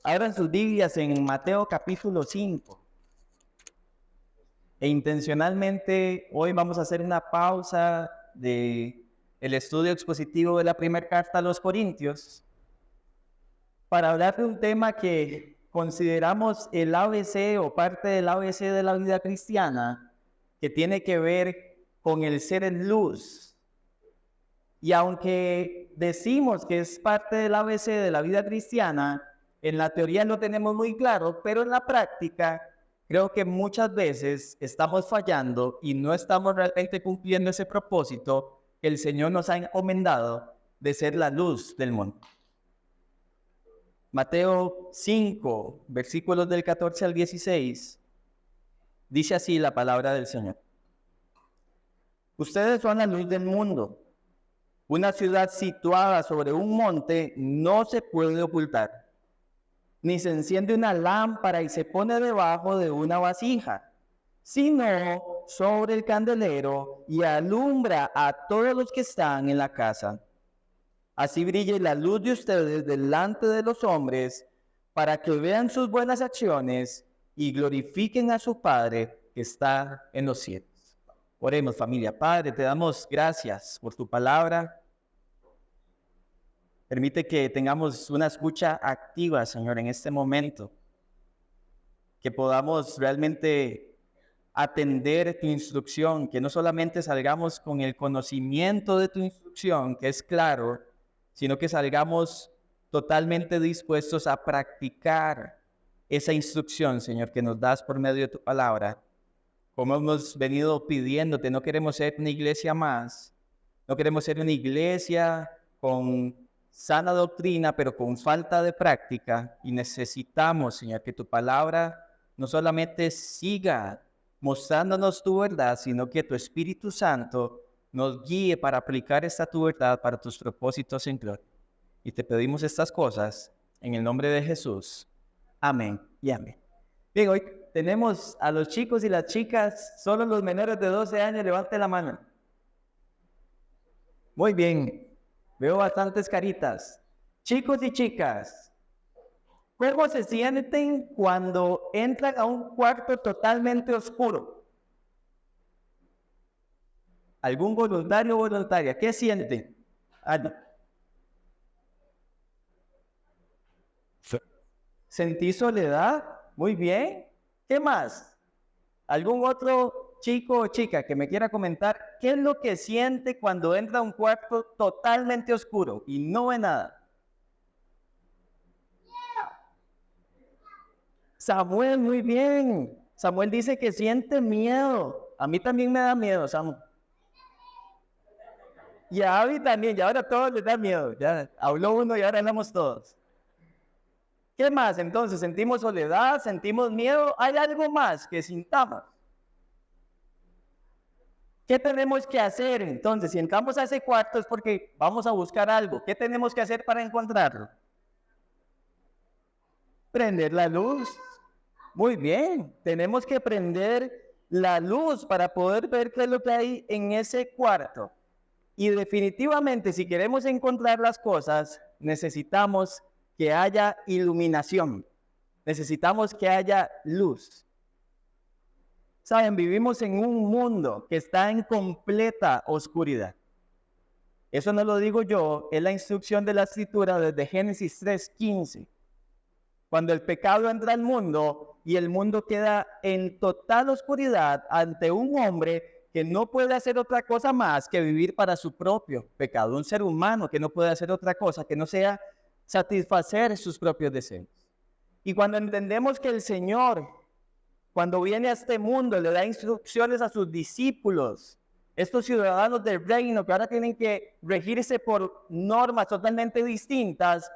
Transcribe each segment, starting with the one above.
Abran sus Biblias en Mateo capítulo 5. E intencionalmente hoy vamos a hacer una pausa de el estudio expositivo de la primera carta a los Corintios para hablar de un tema que consideramos el ABC o parte del ABC de la vida cristiana, que tiene que ver con el ser en luz. Y aunque decimos que es parte del ABC de la vida cristiana, en la teoría lo tenemos muy claro, pero en la práctica creo que muchas veces estamos fallando y no estamos realmente cumpliendo ese propósito que el Señor nos ha encomendado de ser la luz del mundo. Mateo 5, versículos del 14 al 16, dice así la palabra del Señor. Ustedes son la luz del mundo. Una ciudad situada sobre un monte no se puede ocultar, ni se enciende una lámpara y se pone debajo de una vasija, sino sobre el candelero y alumbra a todos los que están en la casa. Así brille la luz de ustedes delante de los hombres, para que vean sus buenas acciones y glorifiquen a su Padre que está en los cielos. Oremos, familia. Padre, te damos gracias por tu palabra. Permite que tengamos una escucha activa, Señor, en este momento. Que podamos realmente atender tu instrucción, que no solamente salgamos con el conocimiento de tu instrucción, que es claro, sino que salgamos totalmente dispuestos a practicar esa instrucción, Señor, que nos das por medio de tu palabra. Como hemos venido pidiéndote, no queremos ser una iglesia más, no queremos ser una iglesia con sana doctrina, pero con falta de práctica, y necesitamos, Señor, que tu palabra no solamente siga mostrándonos tu verdad, sino que tu Espíritu Santo nos guíe para aplicar esta tu verdad para tus propósitos en gloria. Y te pedimos estas cosas en el nombre de Jesús. Amén y amén. Bien, hoy tenemos a los chicos y las chicas, solo los menores de 12 años, levante la mano. Muy bien, veo bastantes caritas. Chicos y chicas, ¿cómo se sienten cuando entran a un cuarto totalmente oscuro? ¿Algún voluntario o voluntaria? ¿Qué sienten? ¿Sentí soledad? Muy bien. ¿Qué más? ¿Algún otro chico o chica que me quiera comentar qué es lo que siente cuando entra a un cuarto totalmente oscuro y no ve nada? Samuel, muy bien. Samuel dice que siente miedo. A mí también me da miedo, Samuel. Y a Abby también, y ahora a todos les da miedo. Ya habló uno y ahora hablamos todos. ¿Qué más? Entonces, ¿sentimos soledad? ¿Sentimos miedo? ¿Hay algo más que sintamos? ¿Qué tenemos que hacer? Entonces, si entramos a ese cuarto es porque vamos a buscar algo. ¿Qué tenemos que hacer para encontrarlo? Prender la luz. Muy bien. Tenemos que prender la luz para poder ver qué es lo que hay en ese cuarto. Y definitivamente, si queremos encontrar las cosas, necesitamos que haya iluminación. Necesitamos que haya luz. Saben, vivimos en un mundo que está en completa oscuridad. Eso no lo digo yo, es la instrucción de la Escritura desde Génesis 3:15. Cuando el pecado entra al mundo y el mundo queda en total oscuridad ante un hombre que no puede hacer otra cosa más que vivir para su propio pecado. Un ser humano que no puede hacer otra cosa que no sea satisfacer sus propios deseos. Y cuando entendemos que el Señor, cuando viene a este mundo, le da instrucciones a sus discípulos, estos ciudadanos del reino que ahora tienen que regirse por normas totalmente distintas,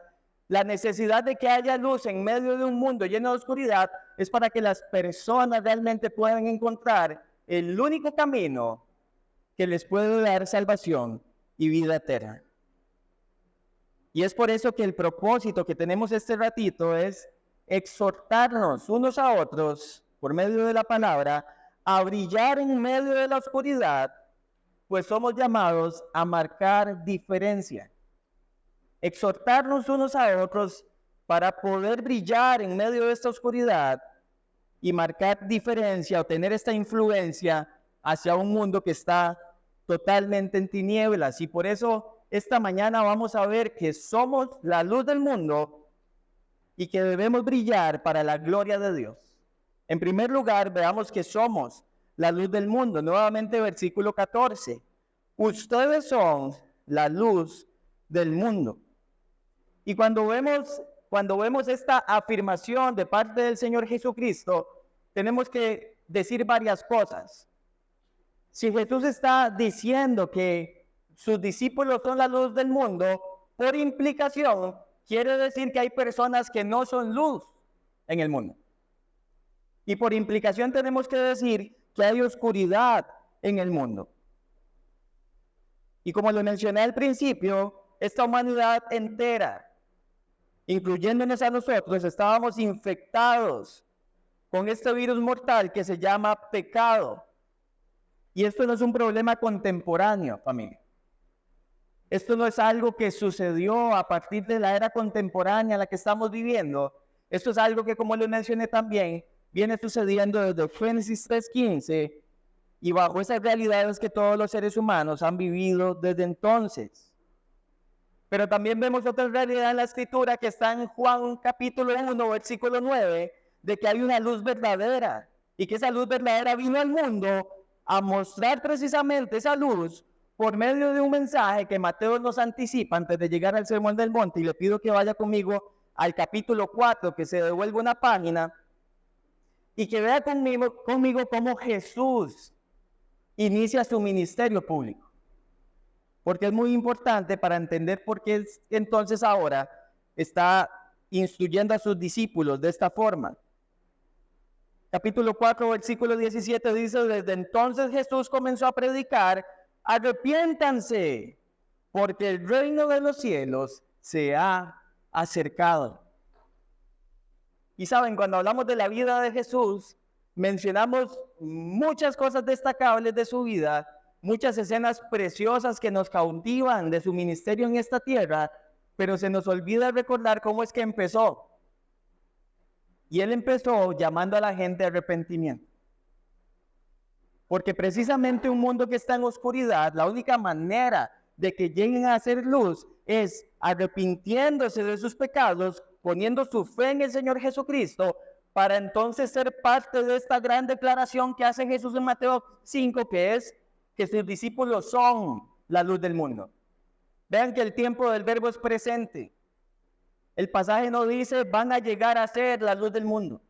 la necesidad de que haya luz en medio de un mundo lleno de oscuridad es para que las personas realmente puedan encontrar el único camino que les puede dar salvación y vida eterna. Y es por eso que el propósito que tenemos este ratito es exhortarnos unos a otros, por medio de la palabra, a brillar en medio de la oscuridad, pues somos llamados a marcar diferencia. Exhortarnos unos a otros para poder brillar en medio de esta oscuridad y marcar diferencia o tener esta influencia hacia un mundo que está totalmente en tinieblas. Y por eso esta mañana vamos a ver que somos la luz del mundo y que debemos brillar para la gloria de Dios. En primer lugar, veamos que somos la luz del mundo. Nuevamente, versículo 14. Ustedes son la luz del mundo. Y cuando vemos esta afirmación de parte del Señor Jesucristo, tenemos que decir varias cosas. Si Jesús está diciendo que sus discípulos son la luz del mundo, por implicación, quiere decir que hay personas que no son luz en el mundo. Y por implicación tenemos que decir que hay oscuridad en el mundo. Y como lo mencioné al principio, esta humanidad entera, incluyéndonos a nosotros, estábamos infectados con este virus mortal que se llama pecado. Y esto no es un problema contemporáneo, familia. Esto no es algo que sucedió a partir de la era contemporánea en la que estamos viviendo. Esto es algo que, como lo mencioné también, viene sucediendo desde Génesis 3:15 y bajo esas realidades que todos los seres humanos han vivido desde entonces. Pero también vemos otra realidad en la Escritura que está en Juan capítulo 1, versículo 9, de que hay una luz verdadera y que esa luz verdadera vino al mundo a mostrar precisamente esa luz por medio de un mensaje que Mateo nos anticipa antes de llegar al Sermón del Monte. Y le pido que vaya conmigo al capítulo 4, que se devuelva una página y que vea conmigo cómo Jesús inicia su ministerio público. Porque es muy importante para entender por qué entonces ahora está instruyendo a sus discípulos de esta forma. Capítulo 4, versículo 17 dice: desde entonces Jesús comenzó a predicar: arrepiéntanse, porque el reino de los cielos se ha acercado. Y saben, cuando hablamos de la vida de Jesús, mencionamos muchas cosas destacables de su vida, muchas escenas preciosas que nos cautivan de su ministerio en esta tierra, pero se nos olvida recordar cómo es que empezó. Y él empezó llamando a la gente a arrepentimiento. Porque precisamente un mundo que está en oscuridad, la única manera de que lleguen a hacer luz es arrepintiéndose de sus pecados, poniendo su fe en el Señor Jesucristo, para entonces ser parte de esta gran declaración que hace Jesús en Mateo 5, que es que sus discípulos son la luz del mundo. Vean que el tiempo del verbo es presente. El pasaje no dice van a llegar a ser la luz del mundo.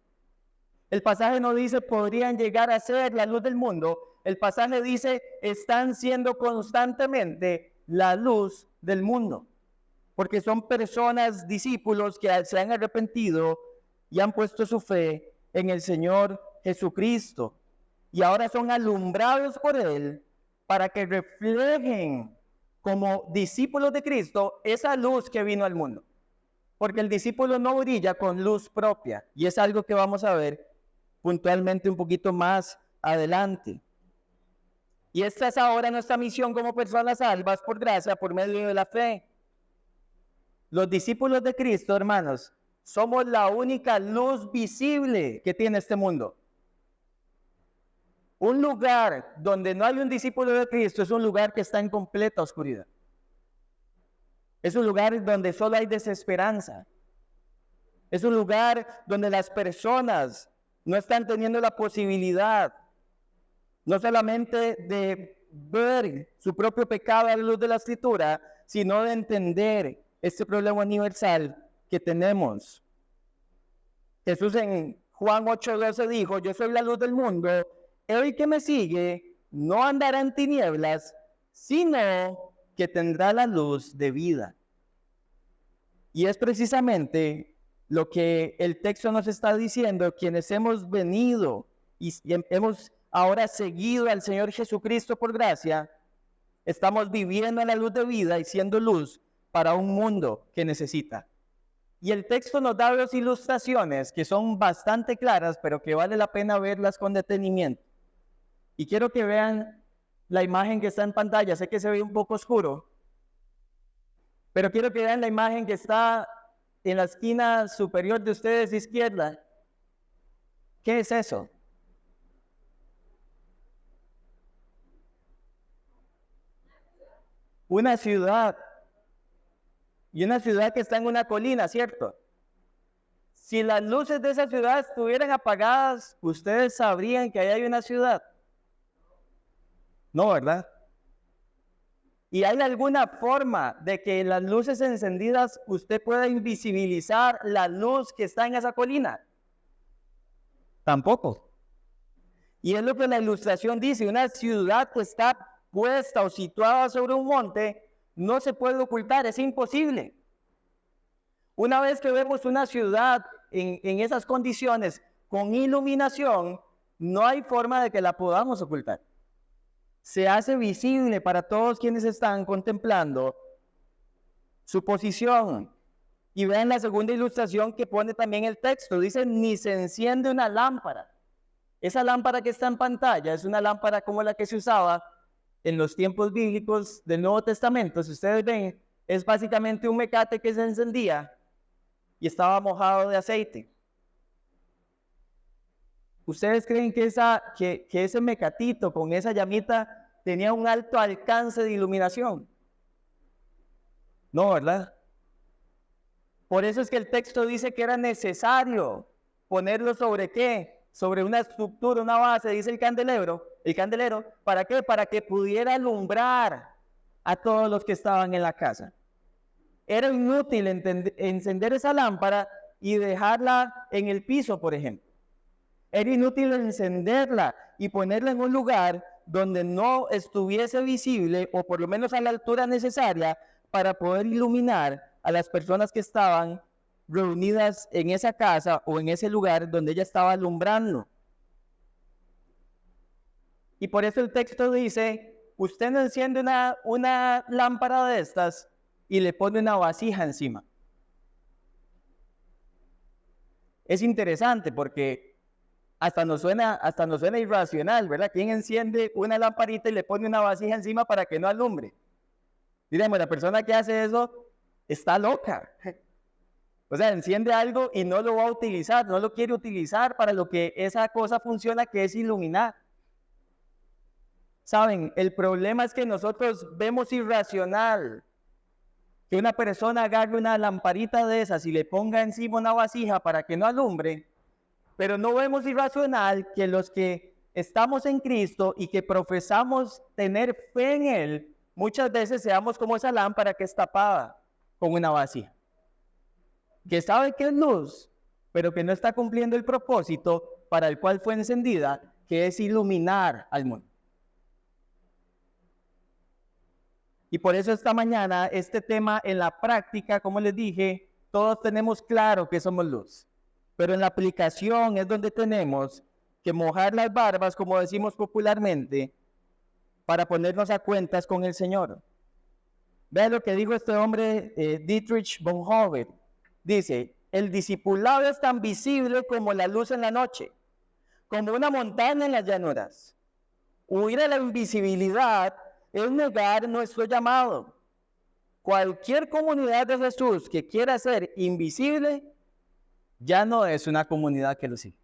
El pasaje no dice podrían llegar a ser la luz del mundo. El pasaje dice están siendo constantemente la luz del mundo. Porque son personas, discípulos que se han arrepentido y han puesto su fe en el Señor Jesucristo. Y ahora son alumbrados por Él para que reflejen como discípulos de Cristo esa luz que vino al mundo. Porque el discípulo no brilla con luz propia. Y es algo que vamos a ver puntualmente un poquito más adelante. Y esta es ahora nuestra misión como personas salvas por gracia, por medio de la fe. Los discípulos de Cristo, hermanos, somos la única luz visible que tiene este mundo. Un lugar donde no hay un discípulo de Cristo es un lugar que está en completa oscuridad. Es un lugar donde solo hay desesperanza. Es un lugar donde las personas no están teniendo la posibilidad, no solamente de ver su propio pecado a la luz de la Escritura, sino de entender este problema universal que tenemos. Jesús en Juan 8:12 dijo: yo soy la luz del mundo, el que me sigue no andará en tinieblas, sino que tendrá la luz de vida. Y es precisamente lo que el texto nos está diciendo, quienes hemos venido y hemos ahora seguido al Señor Jesucristo por gracia, estamos viviendo en la luz de vida y siendo luz para un mundo que necesita. Y el texto nos da dos ilustraciones que son bastante claras, pero que vale la pena verlas con detenimiento. Y quiero que vean la imagen que está en pantalla. Sé que se ve un poco oscuro, pero quiero que vean la imagen que está en la esquina superior de ustedes izquierda, ¿qué es eso? Una ciudad. Y una ciudad que está en una colina, ¿cierto? Si las luces de esa ciudad estuvieran apagadas, ¿ustedes sabrían que ahí hay una ciudad? No, ¿verdad? ¿Y hay alguna forma de que las luces encendidas usted pueda invisibilizar la luz que está en esa colina? Tampoco. Y es lo que la ilustración dice, una ciudad que está puesta o situada sobre un monte, no se puede ocultar, es imposible. Una vez que vemos una ciudad en esas condiciones con iluminación, no hay forma de que la podamos ocultar. Se hace visible para todos quienes están contemplando su posición. Y vean la segunda ilustración que pone también el texto. Dice, ni se enciende una lámpara. Esa lámpara que está en pantalla es una lámpara como la que se usaba en los tiempos bíblicos del Nuevo Testamento. Si ustedes ven, es básicamente un mecate que se encendía y estaba mojado de aceite. ¿Ustedes creen que ese mecatito con esa llamita tenía un alto alcance de iluminación? No, ¿verdad? Por eso es que el texto dice que era necesario ponerlo sobre ¿qué? Sobre una estructura, una base, dice el candelero, ¿para qué? Para que pudiera alumbrar a todos los que estaban en la casa. Era inútil encender esa lámpara y dejarla en el piso, por ejemplo. Era inútil encenderla y ponerla en un lugar donde no estuviese visible o por lo menos a la altura necesaria para poder iluminar a las personas que estaban reunidas en esa casa o en ese lugar donde ella estaba alumbrando. Y por eso el texto dice, usted no enciende una lámpara de estas y le pone una vasija encima. Es interesante porque hasta nos suena irracional, ¿verdad? ¿Quién enciende una lamparita y le pone una vasija encima para que no alumbre? Diremos, la persona que hace eso está loca. O sea, enciende algo y no lo va a utilizar, no lo quiere utilizar para lo que esa cosa funciona, que es iluminar. Saben, el problema es que nosotros vemos irracional que una persona agarre una lamparita de esas y le ponga encima una vasija para que no alumbre, pero no vemos irracional que los que estamos en Cristo y que profesamos tener fe en Él, muchas veces seamos como esa lámpara que es tapada con una vasija, que sabe que es luz, pero que no está cumpliendo el propósito para el cual fue encendida, que es iluminar al mundo. Y por eso esta mañana, este tema en la práctica, como les dije, todos tenemos claro que somos luz. Pero en la aplicación es donde tenemos que mojar las barbas, como decimos popularmente, para ponernos a cuentas con el Señor. Vean lo que dijo este hombre, Dietrich Bonhoeffer. Dice, el discipulado es tan visible como la luz en la noche, como una montaña en las llanuras. Huir a la invisibilidad es negar nuestro llamado. Cualquier comunidad de Jesús que quiera ser invisible, ya no es una comunidad que lo sigue.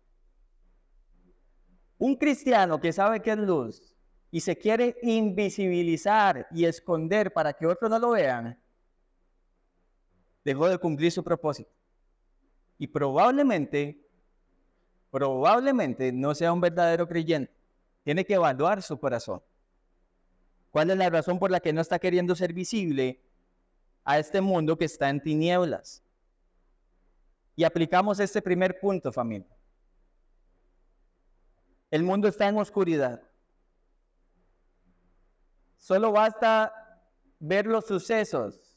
Un cristiano que sabe que es luz y se quiere invisibilizar y esconder para que otros no lo vean, dejó de cumplir su propósito. Y probablemente no sea un verdadero creyente. Tiene que evaluar su corazón. ¿Cuál es la razón por la que no está queriendo ser visible a este mundo que está en tinieblas? Y aplicamos este primer punto, familia. El mundo está en oscuridad. Solo basta ver los sucesos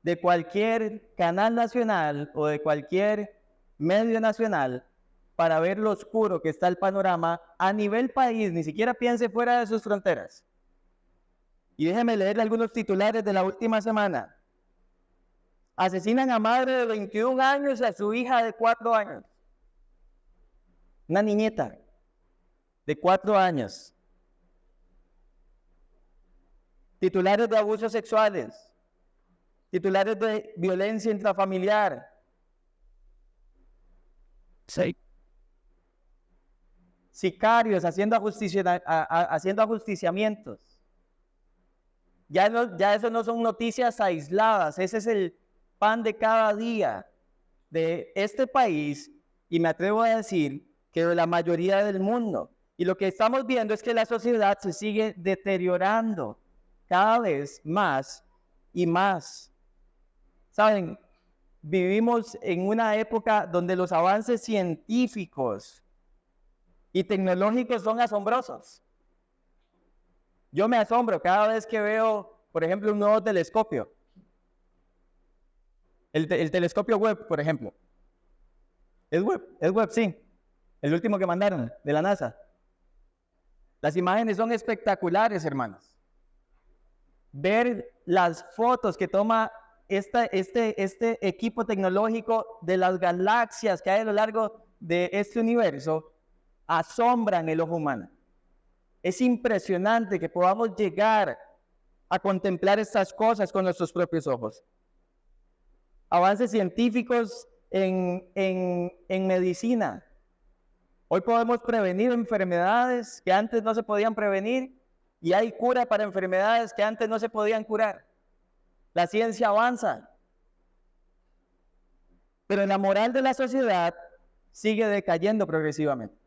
de cualquier canal nacional o de cualquier medio nacional para ver lo oscuro que está el panorama a nivel país, ni siquiera piense fuera de sus fronteras. Y déjeme leerle algunos titulares de la última semana. Asesinan a madre de 21 años y a su hija de 4 años. Una niñita de 4 años. Titulares de abusos sexuales. titulares de violencia intrafamiliar. Sí. Sicarios haciendo ajusticiamientos. Ya eso no son noticias aisladas, ese es el pan de cada día de este país y me atrevo a decir que de la mayoría del mundo. Y lo que estamos viendo es que la sociedad se sigue deteriorando cada vez más y más. Saben, vivimos en una época donde los avances científicos y tecnológicos son asombrosos. Yo me asombro cada vez que veo, por ejemplo, un nuevo telescopio. El telescopio Webb, por ejemplo. Es Webb, sí. El último que mandaron de la NASA. Las imágenes son espectaculares, hermanos. Ver las fotos que toma este equipo tecnológico de las galaxias que hay a lo largo de este universo asombran el ojo humano. Es impresionante que podamos llegar a contemplar estas cosas con nuestros propios ojos. Avances científicos en medicina. Hoy podemos prevenir enfermedades que antes no se podían prevenir y hay cura para enfermedades que antes no se podían curar. La ciencia avanza. Pero la moral de la sociedad sigue decayendo progresivamente.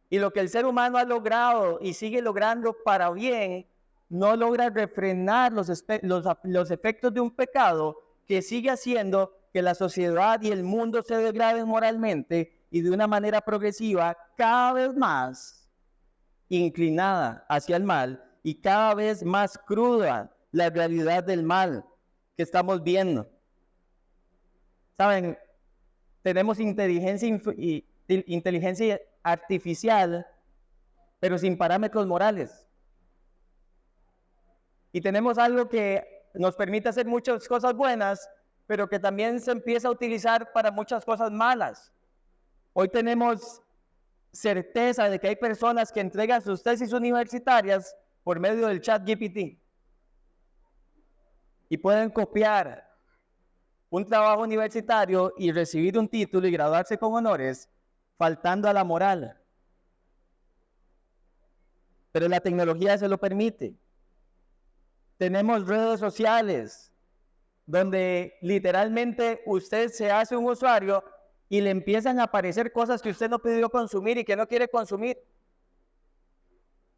Y lo que el ser humano ha logrado y sigue logrando para bien, no logra refrenar los efectos de un pecado que sigue haciendo que la sociedad y el mundo se degraden moralmente y de una manera progresiva cada vez más inclinada hacia el mal y cada vez más cruda la realidad del mal que estamos viendo. Saben, tenemos inteligencia artificial, pero sin parámetros morales. Y tenemos algo que nos permite hacer muchas cosas buenas, pero que también se empieza a utilizar para muchas cosas malas. Hoy tenemos certeza de que hay personas que entregan sus tesis universitarias por medio del ChatGPT y pueden copiar un trabajo universitario y recibir un título y graduarse con honores, faltando a la moral. Pero la tecnología se lo permite. Tenemos redes sociales donde literalmente usted se hace un usuario y le empiezan a aparecer cosas que usted no pidió consumir y que no quiere consumir.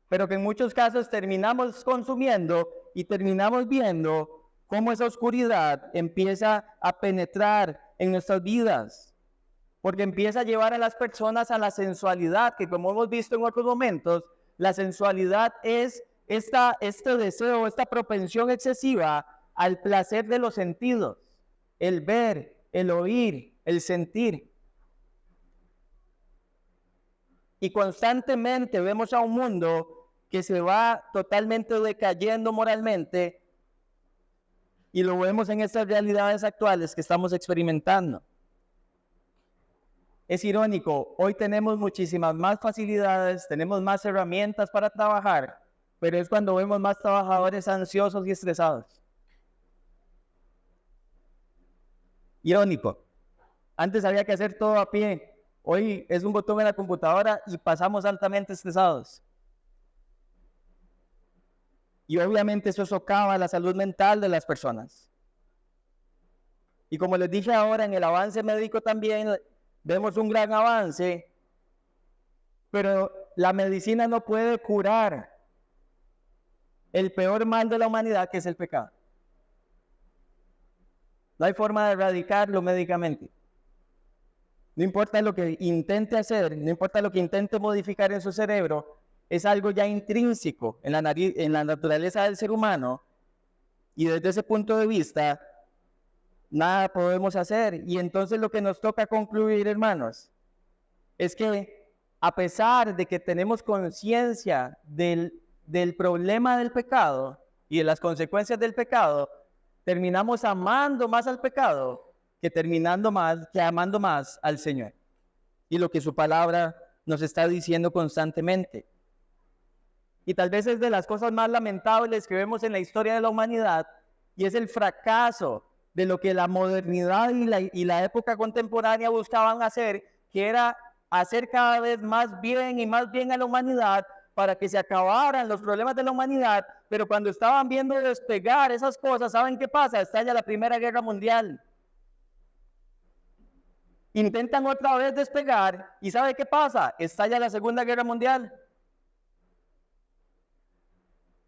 Pero que en muchos casos terminamos consumiendo y terminamos viendo cómo esa oscuridad empieza a penetrar en nuestras vidas. Porque empieza a llevar a las personas a la sensualidad, que como hemos visto en otros momentos, la sensualidad es este deseo, esta propensión excesiva al placer de los sentidos, el ver, el oír, el sentir. Y constantemente vemos a un mundo que se va totalmente decayendo moralmente y lo vemos en estas realidades actuales que estamos experimentando. Es irónico, hoy tenemos muchísimas más facilidades, tenemos más herramientas para trabajar, pero es cuando vemos más trabajadores ansiosos y estresados. Irónico. Antes había que hacer todo a pie. Hoy es un botón en la computadora y pasamos altamente estresados. Y obviamente eso socava la salud mental de las personas. Y como les dije ahora, en el avance médico también vemos un gran avance, pero la medicina no puede curar el peor mal de la humanidad, que es el pecado. No hay forma de erradicarlo médicamente. No importa lo que intente hacer, no importa lo que intente modificar en su cerebro, es algo ya intrínseco en la naturaleza del ser humano, y desde ese punto de vista, nada podemos hacer. Y entonces lo que nos toca concluir, hermanos, es que a pesar de que tenemos conciencia del problema del pecado y de las consecuencias del pecado, terminamos amando más al pecado que amando más al Señor. Y lo que su palabra nos está diciendo constantemente. Y tal vez es de las cosas más lamentables que vemos en la historia de la humanidad, y es el fracaso de lo que la modernidad y la época contemporánea buscaban hacer, que era hacer cada vez más bien y más bien a la humanidad para que se acabaran los problemas de la humanidad, pero cuando estaban viendo despegar esas cosas, ¿saben qué pasa? Estalla la Primera Guerra Mundial. Intentan otra vez despegar y ¿sabe qué pasa? Estalla la Segunda Guerra Mundial.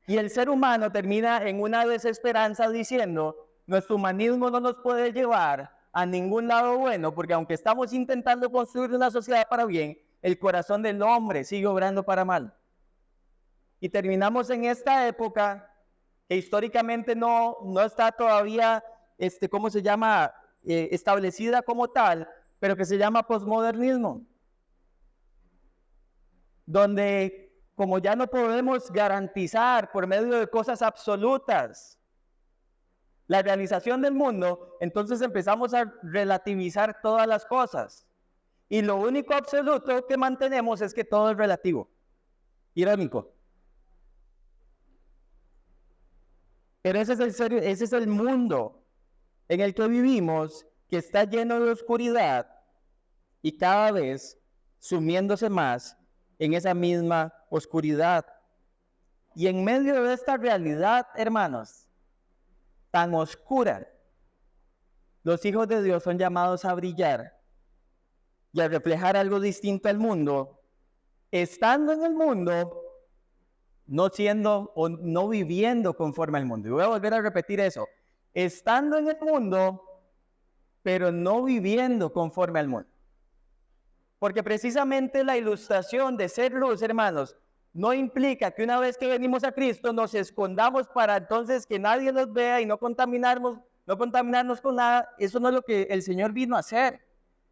Y el ser humano termina en una desesperanza diciendo, nuestro humanismo no nos puede llevar a ningún lado bueno, porque aunque estamos intentando construir una sociedad para bien, el corazón del hombre sigue obrando para mal. Y terminamos en esta época que históricamente no está todavía, ¿cómo se llama? Establecida como tal, pero que se llama posmodernismo, donde como ya no podemos garantizar por medio de cosas absolutas la realización del mundo, entonces empezamos a relativizar todas las cosas. Y lo único absoluto que mantenemos es que todo es relativo. Irónico. Pero ese es el mundo en el que vivimos, que está lleno de oscuridad y cada vez sumiéndose más en esa misma oscuridad. Y en medio de esta realidad, hermanos, tan oscura, los hijos de Dios son llamados a brillar y a reflejar algo distinto al mundo, estando en el mundo, no siendo o no viviendo conforme al mundo. Y voy a volver a repetir eso. Estando en el mundo, pero no viviendo conforme al mundo. Porque precisamente la ilustración de ser luz, hermanos, no implica que una vez que venimos a Cristo nos escondamos para entonces que nadie nos vea y no contaminarnos con nada. Eso no es lo que el Señor vino a hacer.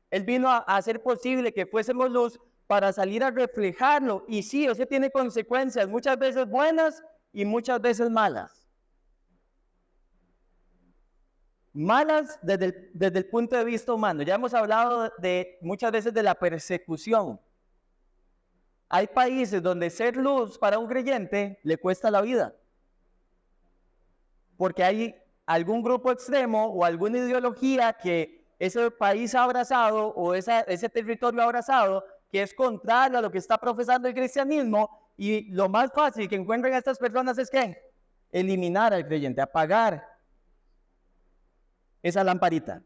Él vino a hacer posible que fuésemos luz para salir a reflejarlo. Y sí, eso tiene consecuencias, muchas veces buenas y muchas veces malas. Malas desde el punto de vista humano. Ya hemos hablado muchas veces de la persecución. Hay países donde ser luz para un creyente le cuesta la vida. Porque hay algún grupo extremo o alguna ideología que ese país ha abrazado o ese territorio ha abrazado, que es contrario a lo que está profesando el cristianismo, y lo más fácil que encuentren a estas personas es ¿qué? Eliminar al creyente, apagar esa lamparita.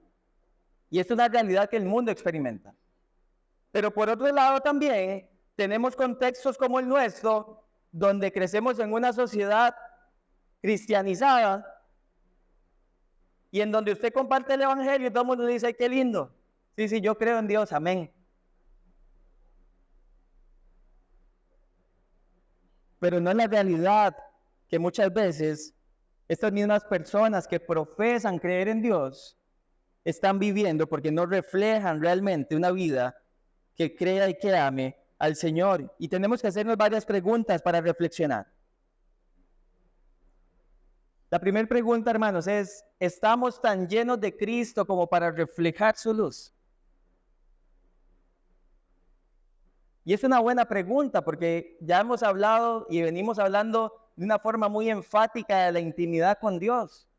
Y es una realidad que el mundo experimenta. Pero por otro lado también tenemos contextos como el nuestro, donde crecemos en una sociedad cristianizada y en donde usted comparte el evangelio y todo el mundo dice, ay, qué lindo. Sí, yo creo en Dios, amén. Pero no es la realidad que muchas veces estas mismas personas que profesan creer en Dios están viviendo, porque no reflejan realmente una vida que crea y que ame al Señor. Y tenemos que hacernos varias preguntas para reflexionar. La primera pregunta, hermanos, es, ¿estamos tan llenos de Cristo como para reflejar su luz? Y es una buena pregunta porque ya hemos hablado y venimos hablando de una forma muy enfática de la intimidad con Dios.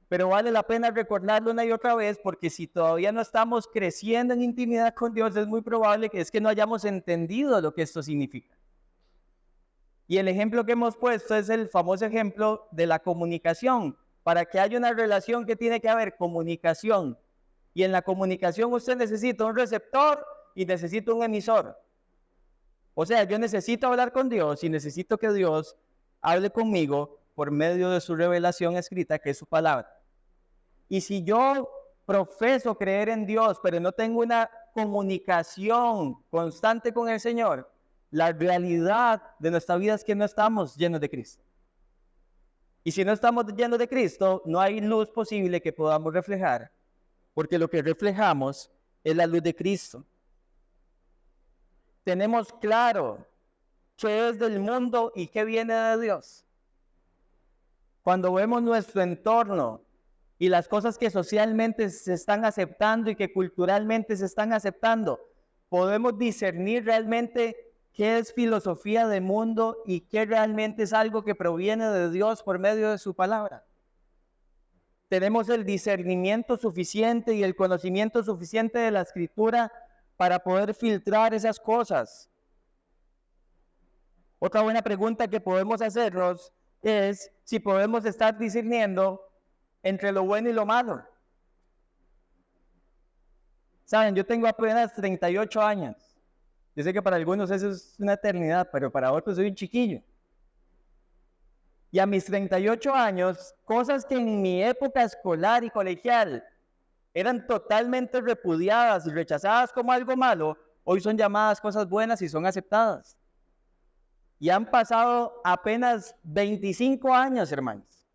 Pero vale la pena recordarlo una y otra vez, porque si todavía no estamos creciendo en intimidad con Dios, es muy probable que no hayamos entendido lo que esto significa. Y el ejemplo que hemos puesto es el famoso ejemplo de la comunicación. Para que haya una relación, que tiene que haber comunicación. Y en la comunicación usted necesita un receptor y necesita un emisor. O sea, yo necesito hablar con Dios y necesito que Dios hable conmigo por medio de su revelación escrita, que es su palabra. Y si yo profeso creer en Dios, pero no tengo una comunicación constante con el Señor, la realidad de nuestra vida es que no estamos llenos de Cristo. Y si no estamos llenos de Cristo, no hay luz posible que podamos reflejar, porque lo que reflejamos es la luz de Cristo. Tenemos claro qué es del mundo y qué viene de Dios. Cuando vemos nuestro entorno y las cosas que socialmente se están aceptando y que culturalmente se están aceptando, podemos discernir realmente qué es filosofía de mundo y qué realmente es algo que proviene de Dios por medio de su palabra. tenemos el discernimiento suficiente y el conocimiento suficiente de la Escritura para poder filtrar esas cosas. Otra buena pregunta que podemos hacernos es si podemos estar discerniendo entre lo bueno y lo malo. Saben, yo tengo apenas 38 años. Yo sé que para algunos eso es una eternidad, pero para otros soy un chiquillo. Y a mis 38 años, cosas que en mi época escolar y colegial eran totalmente repudiadas y rechazadas como algo malo, hoy son llamadas cosas buenas y son aceptadas. Y han pasado apenas 25 años, hermanos.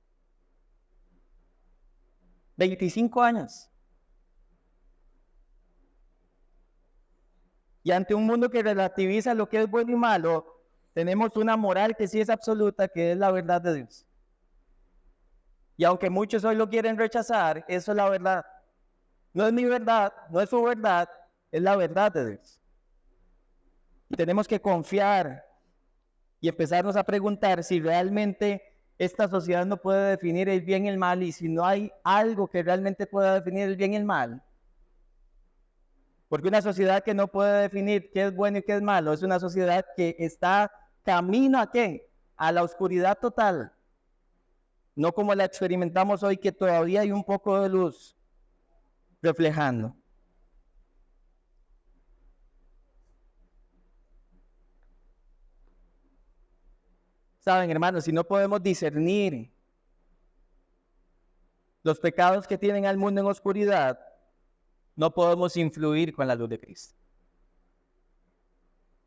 25 años. Y ante un mundo que relativiza lo que es bueno y malo, tenemos una moral que sí es absoluta, que es la verdad de Dios. Y aunque muchos hoy lo quieren rechazar, eso es la verdad. No es mi verdad, no es su verdad, es la verdad de Dios. Y tenemos que confiar y empezarnos a preguntar si realmente esta sociedad no puede definir el bien y el mal, y si no hay algo que realmente pueda definir el bien y el mal. Porque una sociedad que no puede definir qué es bueno y qué es malo es una sociedad que está camino a ¿qué? A la oscuridad total. No como la experimentamos hoy, que todavía hay un poco de luz reflejando. Saben, hermanos, si no podemos discernir los pecados que tienen al mundo en oscuridad, no podemos influir con la luz de Cristo.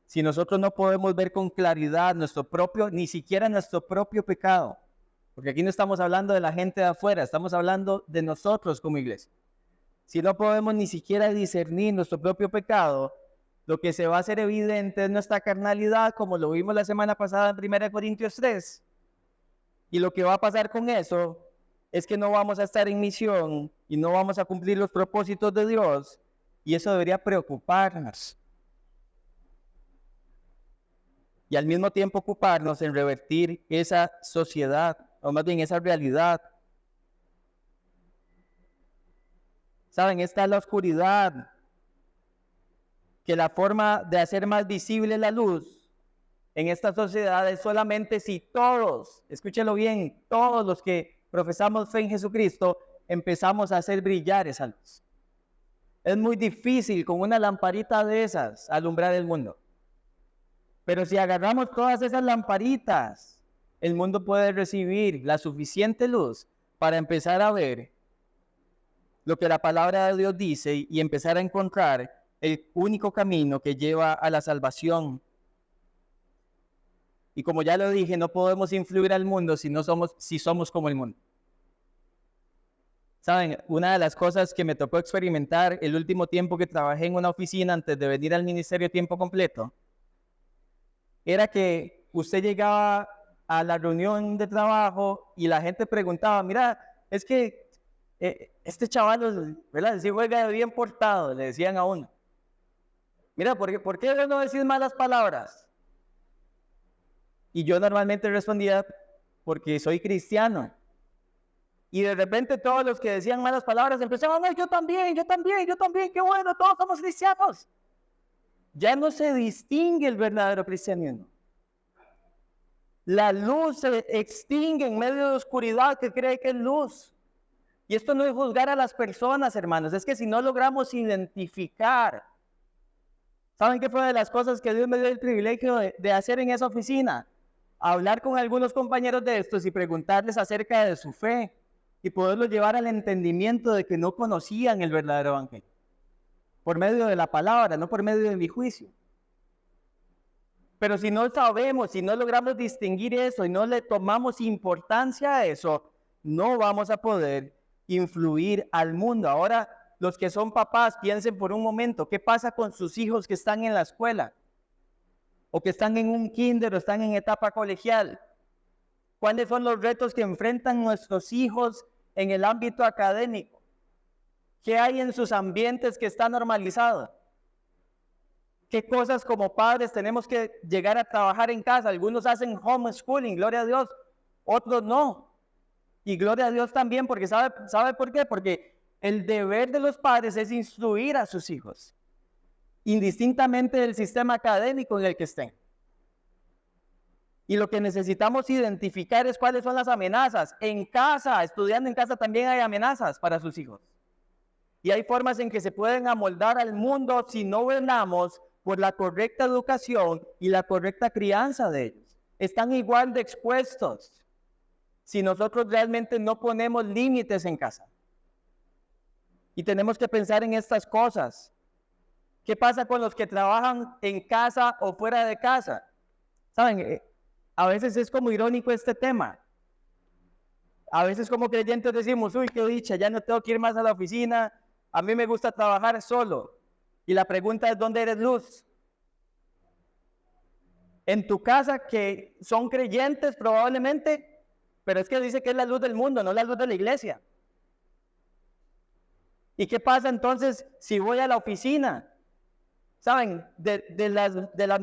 Si nosotros no podemos ver con claridad nuestro propio, ni siquiera nuestro propio pecado, porque aquí no estamos hablando de la gente de afuera, estamos hablando de nosotros como iglesia. Si no podemos ni siquiera discernir nuestro propio pecado, lo que se va a hacer evidente es nuestra carnalidad, como lo vimos la semana pasada en 1 Corintios 3. Y lo que va a pasar con eso es que no vamos a estar en misión y no vamos a cumplir los propósitos de Dios. Y eso debería preocuparnos. Y al mismo tiempo ocuparnos en revertir esa sociedad, o más bien esa realidad. ¿Saben? Esta es la oscuridad, que la forma de hacer más visible la luz en esta sociedad es solamente si todos, escúchelo bien, todos los que profesamos fe en Jesucristo, empezamos a hacer brillar esa luz. Es muy difícil con una lamparita de esas alumbrar el mundo. Pero si agarramos todas esas lamparitas, el mundo puede recibir la suficiente luz para empezar a ver lo que la palabra de Dios dice y empezar a encontrar el único camino que lleva a la salvación. Y como ya lo dije, no podemos influir al mundo si somos como el mundo. Saben, una de las cosas que me tocó experimentar el último tiempo que trabajé en una oficina antes de venir al ministerio a tiempo completo, era que usted llegaba a la reunión de trabajo y la gente preguntaba, mira, es que este chaval, ¿verdad? Si juega bien portado, le decían a uno. Mira, ¿por qué no decís malas palabras? Y yo normalmente respondía, porque soy cristiano. Y de repente todos los que decían malas palabras empezaban, yo también, qué bueno, todos somos cristianos. Ya no se distingue el verdadero cristianismo. La luz se extingue en medio de oscuridad que cree que es luz. Y esto no es juzgar a las personas, hermanos, es que si no logramos identificar. ¿Saben qué fue de las cosas que Dios me dio el privilegio de hacer en esa oficina? Hablar con algunos compañeros de estos y preguntarles acerca de su fe y poderlos llevar al entendimiento de que no conocían el verdadero evangelio. Por medio de la palabra, no por medio de mi juicio. Pero si no sabemos, si no logramos distinguir eso y no le tomamos importancia a eso, no vamos a poder influir al mundo. Ahora, los que son papás, piensen por un momento, ¿qué pasa con sus hijos que están en la escuela? O que están en un kinder o están en etapa colegial. ¿Cuáles son los retos que enfrentan nuestros hijos en el ámbito académico? ¿Qué hay en sus ambientes que está normalizado? ¿Qué cosas como padres tenemos que llegar a trabajar en casa? Algunos hacen homeschooling, gloria a Dios, otros no. Y gloria a Dios también, porque ¿sabe por qué? Porque el deber de los padres es instruir a sus hijos, indistintamente del sistema académico en el que estén. Y lo que necesitamos identificar es cuáles son las amenazas. En casa, estudiando en casa, también hay amenazas para sus hijos. Y hay formas en que se pueden amoldar al mundo si no velamos por la correcta educación y la correcta crianza de ellos. Están igual de expuestos si nosotros realmente no ponemos límites en casa. Y tenemos que pensar en estas cosas. ¿Qué pasa con los que trabajan en casa o fuera de casa? ¿Saben? A veces es como irónico este tema. A veces como creyentes decimos, uy, qué dicha, ya no tengo que ir más a la oficina, a mí me gusta trabajar solo. Y la pregunta es, ¿dónde eres luz? En tu casa, que son creyentes probablemente, pero es que dice que es la luz del mundo, no la luz de la iglesia. ¿Y qué pasa entonces si voy a la oficina? ¿Saben? De las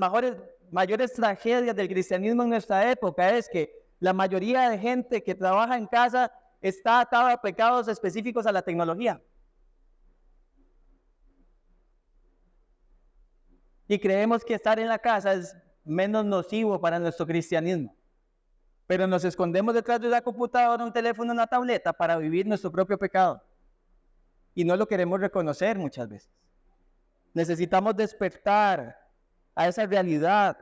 mayores tragedias del cristianismo en nuestra época es que la mayoría de gente que trabaja en casa está atada a pecados específicos a la tecnología. Y creemos que estar en la casa es menos nocivo para nuestro cristianismo. Pero nos escondemos detrás de una computadora, un teléfono, una tableta para vivir nuestro propio pecado. Y no lo queremos reconocer muchas veces. Necesitamos despertar a esa realidad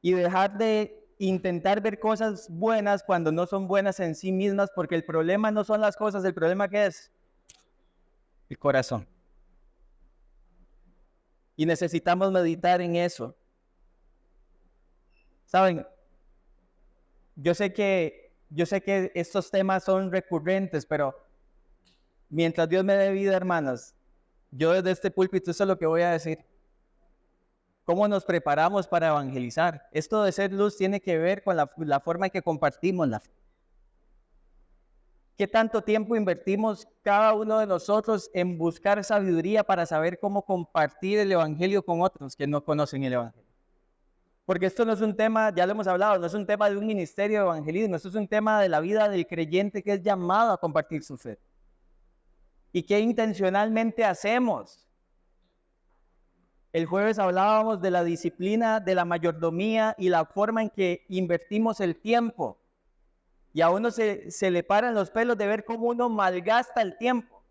y dejar de intentar ver cosas buenas cuando no son buenas en sí mismas, porque el problema no son las cosas, el problema ¿qué es? El corazón. Y necesitamos meditar en eso. ¿Saben? Yo sé que estos temas son recurrentes, pero mientras Dios me dé vida, hermanas, yo desde este púlpito eso es lo que voy a decir. ¿Cómo nos preparamos para evangelizar? Esto de ser luz tiene que ver con la forma en que compartimos la fe. ¿Qué tanto tiempo invertimos cada uno de nosotros en buscar sabiduría para saber cómo compartir el evangelio con otros que no conocen el evangelio? Porque esto no es un tema, ya lo hemos hablado, no es un tema de un ministerio de evangelismo, esto es un tema de la vida del creyente que es llamado a compartir su fe. ¿Y qué intencionalmente hacemos? El jueves hablábamos de la disciplina, de la mayordomía y la forma en que invertimos el tiempo. Y a uno se le paran los pelos de ver cómo uno malgasta el tiempo.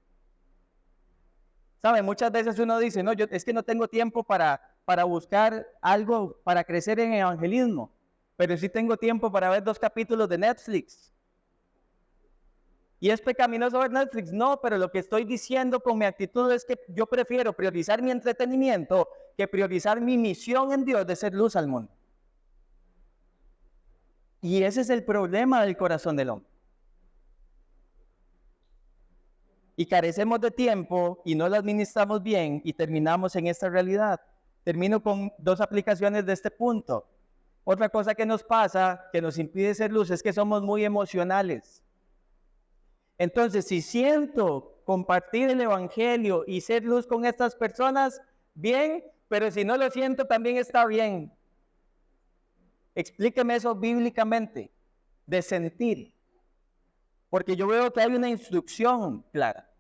¿Sabe? Muchas veces uno dice, no, es que no tengo tiempo para buscar algo, para crecer en evangelismo. Pero sí tengo tiempo para ver 2 capítulos de Netflix. ¿Y es pecaminoso ver Netflix? No, pero lo que estoy diciendo con mi actitud es que yo prefiero priorizar mi entretenimiento que priorizar mi misión en Dios de ser luz al mundo. Y ese es el problema del corazón del hombre. Y carecemos de tiempo y no lo administramos bien y terminamos en esta realidad. Termino con 2 aplicaciones de este punto. Otra cosa que nos pasa, que nos impide ser luz, es que somos muy emocionales. Entonces, si siento compartir el evangelio y ser luz con estas personas, bien, pero si no lo siento, también está bien. Explíqueme eso bíblicamente, de sentir. Porque yo veo que hay una instrucción clara.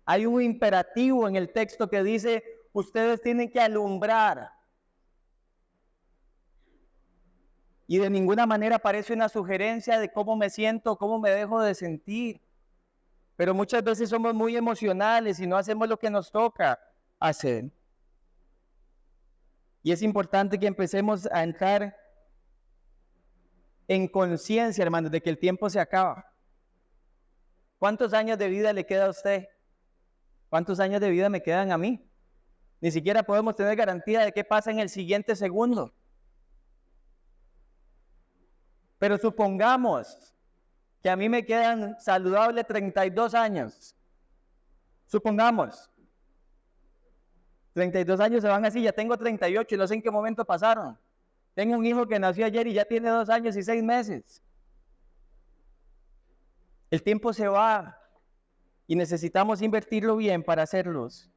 Hay un imperativo en el texto que dice, ustedes tienen que alumbrar. Y de ninguna manera parece una sugerencia de cómo me siento, cómo me dejo de sentir. Pero muchas veces somos muy emocionales y no hacemos lo que nos toca hacer. Y es importante que empecemos a entrar en conciencia, hermanos, de que el tiempo se acaba. ¿Cuántos años de vida le queda a usted? ¿Cuántos años de vida me quedan a mí? Ni siquiera podemos tener garantía de qué pasa en el siguiente segundo. Pero supongamos que a mí me quedan saludables 32 años. Supongamos. 32 años se van así, ya tengo 38 y no sé en qué momento pasaron. Tengo un hijo que nació ayer y ya tiene 2 años y 6 meses. El tiempo se va y necesitamos invertirlo bien para hacer luz.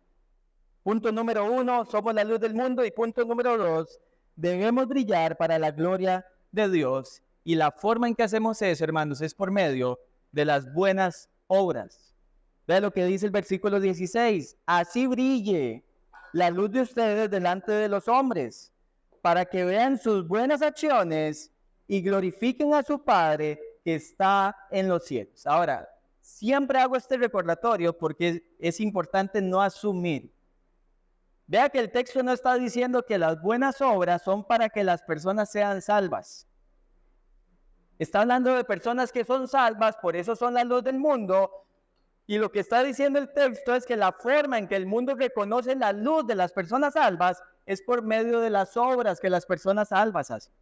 Punto número 1, somos la luz del mundo. Y punto número 2, debemos brillar para la gloria de Dios Y la forma en que hacemos eso, hermanos, es por medio de las buenas obras. Vea lo que dice el versículo 16. Así brille la luz de ustedes delante de los hombres, para que vean sus buenas acciones y glorifiquen a su Padre que está en los cielos. Ahora, siempre hago este recordatorio porque es importante no asumir. Vea que el texto no está diciendo que las buenas obras son para que las personas sean salvas. Está hablando de personas que son salvas, por eso son la luz del mundo. Y lo que está diciendo el texto es que la forma en que el mundo reconoce la luz de las personas salvas es por medio de las obras que las personas salvas hacen.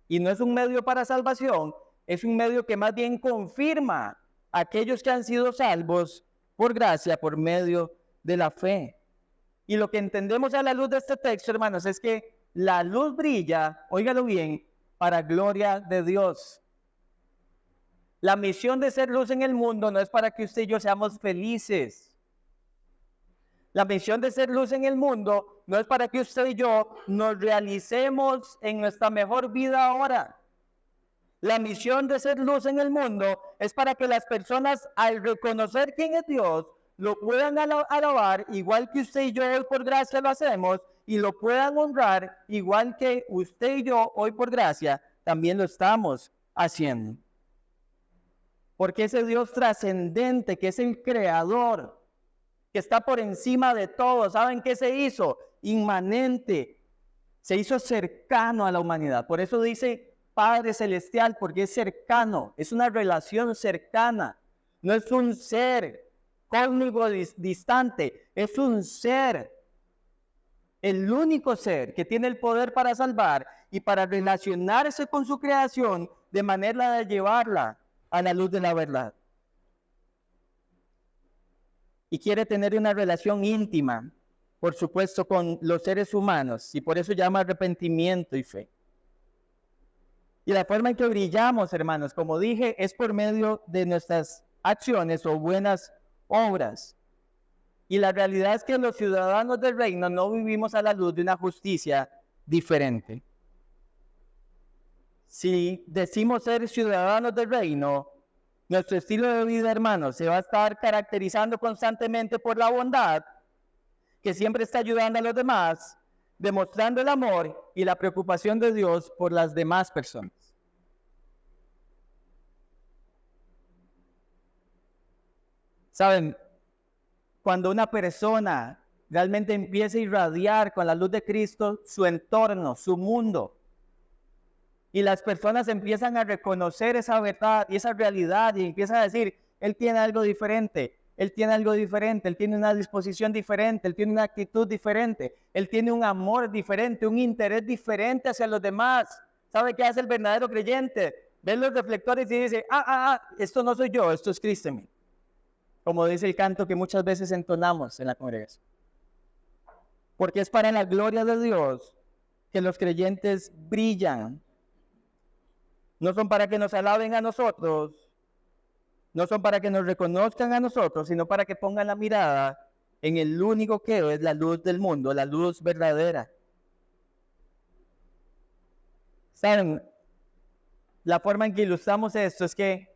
Y no es un medio para salvación, es un medio que más bien confirma a aquellos que han sido salvos por gracia, por medio de la fe. Y lo que entendemos a la luz de este texto, hermanos, es que la luz brilla, óigalo bien, para gloria de Dios. La misión de ser luz en el mundo no es para que usted y yo seamos felices. La misión de ser luz en el mundo no es para que usted y yo nos realicemos en nuestra mejor vida ahora. La misión de ser luz en el mundo es para que las personas, al reconocer quién es Dios, lo puedan alabar igual que usted y yo hoy por gracia lo hacemos, y lo puedan honrar igual que usted y yo hoy por gracia también lo estamos haciendo. Porque ese Dios trascendente, que es el creador, que está por encima de todo, ¿saben qué se hizo? Inmanente, se hizo cercano a la humanidad. Por eso dice Padre Celestial, porque es cercano, es una relación cercana, no es un ser cósmico distante, es un ser, el único ser que tiene el poder para salvar y para relacionarse con su creación de manera de llevarla a la luz de la verdad. Y quiere tener una relación íntima, por supuesto, con los seres humanos, y por eso llama arrepentimiento y fe. Y la forma en que brillamos, hermanos, como dije, es por medio de nuestras acciones o buenas obras. Y la realidad es que los ciudadanos del reino no vivimos a la luz de una justicia diferente. Si decimos ser ciudadanos del reino, nuestro estilo de vida, hermanos, se va a estar caracterizando constantemente por la bondad, que siempre está ayudando a los demás, demostrando el amor y la preocupación de Dios por las demás personas. Saben, cuando una persona realmente empieza a irradiar con la luz de Cristo su entorno, su mundo, y las personas empiezan a reconocer esa verdad y esa realidad y empiezan a decir, él tiene algo diferente, él tiene algo diferente, él tiene una disposición diferente, él tiene una actitud diferente, él tiene un amor diferente, un interés diferente hacia los demás. ¿Sabe qué hace el verdadero creyente? Ve los reflectores y dice, esto no soy yo, esto es Cristo en mí. Como dice el canto que muchas veces entonamos en la congregación. Porque es para la gloria de Dios que los creyentes brillan. No son para que nos alaben a nosotros, no son para que nos reconozcan a nosotros, sino para que pongan la mirada en el único que es la luz del mundo, la luz verdadera. ¿Saben? La forma en que ilustramos esto es que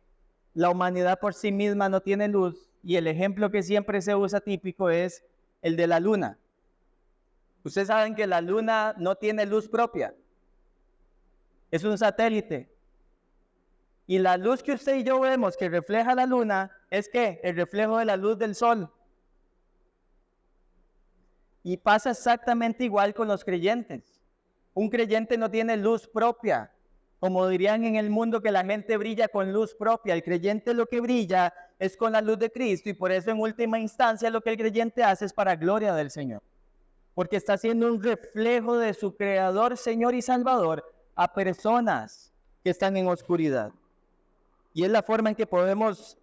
la humanidad por sí misma no tiene luz, y el ejemplo que siempre se usa típico es el de la luna. Ustedes saben que la luna no tiene luz propia, es un satélite. Y la luz que usted y yo vemos que refleja la luna es ¿qué? El reflejo de la luz del sol. Y pasa exactamente igual con los creyentes. Un creyente no tiene luz propia. Como dirían en el mundo que la gente brilla con luz propia. El creyente lo que brilla es con la luz de Cristo, y por eso en última instancia lo que el creyente hace es para gloria del Señor. Porque está haciendo un reflejo de su Creador, Señor y Salvador a personas que están en oscuridad. Y es la forma en que podemos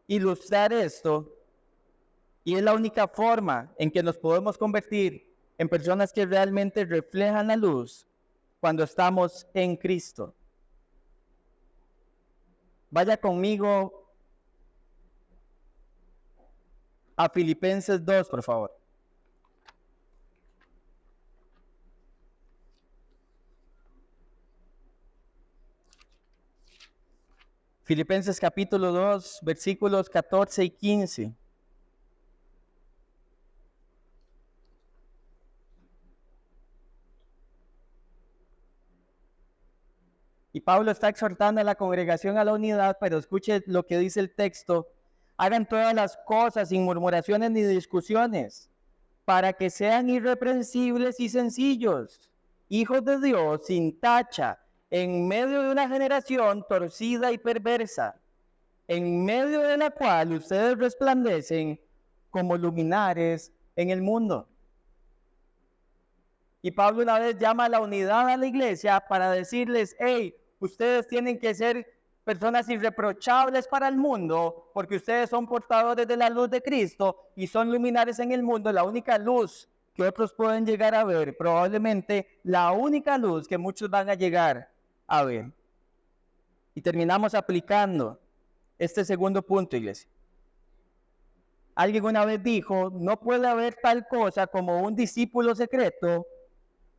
ilustrar esto, y es la única forma en que nos podemos convertir en personas que realmente reflejan la luz cuando estamos en Cristo. Vaya conmigo a Filipenses 2, por favor. Filipenses capítulo 2, versículos 14 y 15. Y Pablo está exhortando a la congregación a la unidad, pero escuche lo que dice el texto. Hagan todas las cosas sin murmuraciones ni discusiones, para que sean irreprensibles y sencillos, hijos de Dios sin tacha, en medio de una generación torcida y perversa, en medio de la cual ustedes resplandecen como luminares en el mundo. Y Pablo una vez llama a la unidad a la iglesia para decirles, hey, ustedes tienen que ser personas irreprochables para el mundo, porque ustedes son portadores de la luz de Cristo y son luminares en el mundo, la única luz que otros pueden llegar a ver, probablemente la única luz que muchos van a llegar a ver. Y terminamos aplicando este segundo punto, iglesia. Alguien una vez dijo, no puede haber tal cosa como un discípulo secreto,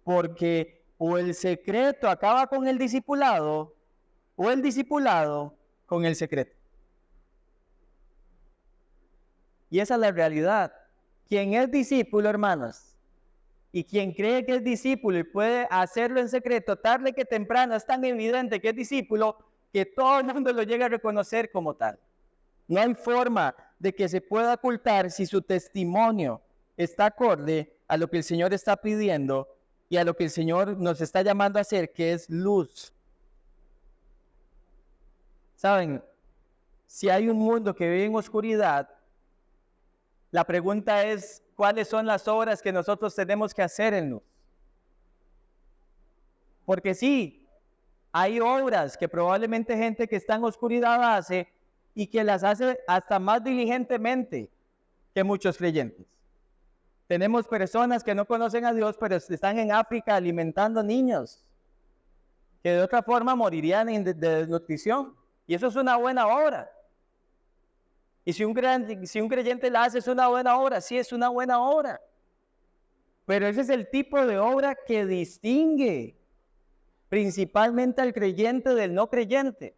porque o el secreto acaba con el discipulado, o el discipulado con el secreto. Y esa es la realidad. Quien es discípulo, hermanos, y quien cree que es discípulo y puede hacerlo en secreto, tarde que temprano es tan evidente que es discípulo, que todo el mundo lo llega a reconocer como tal. No hay forma de que se pueda ocultar si su testimonio está acorde a lo que el Señor está pidiendo y a lo que el Señor nos está llamando a hacer, que es luz. Saben, si hay un mundo que vive en oscuridad, la pregunta es, ¿cuáles son las obras que nosotros tenemos que hacer en luz? Porque sí, hay obras que probablemente gente que está en oscuridad hace y que las hace hasta más diligentemente que muchos creyentes. Tenemos personas que no conocen a Dios, pero están en África alimentando niños que de otra forma morirían de desnutrición. Y eso es una buena obra. Y si un creyente la hace, es una buena obra. Sí, es una buena obra. Pero ese es el tipo de obra que distingue principalmente al creyente del no creyente.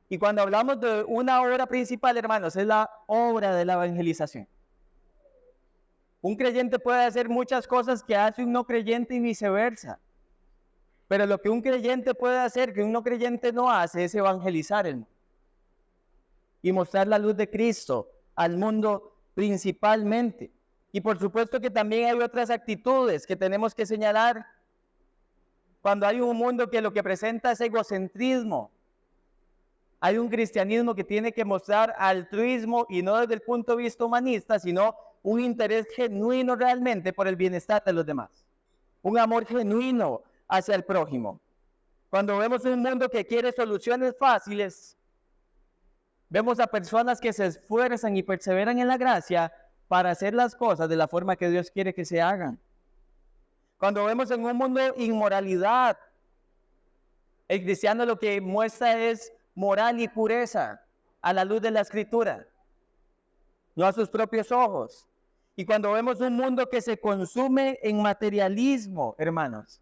Y cuando hablamos de una obra principal, hermanos, es la obra de la evangelización. Un creyente puede hacer muchas cosas que hace un no creyente y viceversa. Pero lo que un creyente puede hacer que un no creyente no hace es evangelizar el mundo. Y mostrar la luz de Cristo al mundo principalmente. Y por supuesto que también hay otras actitudes que tenemos que señalar cuando hay un mundo que lo que presenta es egocentrismo. Hay un cristianismo que tiene que mostrar altruismo y no desde el punto de vista humanista, sino un interés genuino realmente por el bienestar de los demás. Un amor genuino hacia el prójimo. Cuando vemos un mundo que quiere soluciones fáciles, vemos a personas que se esfuerzan y perseveran en la gracia para hacer las cosas de la forma que Dios quiere que se hagan. Cuando vemos en un mundo inmoralidad, el cristiano lo que muestra es moral y pureza a la luz de la Escritura, no a sus propios ojos. Y cuando vemos un mundo que se consume en materialismo, hermanos,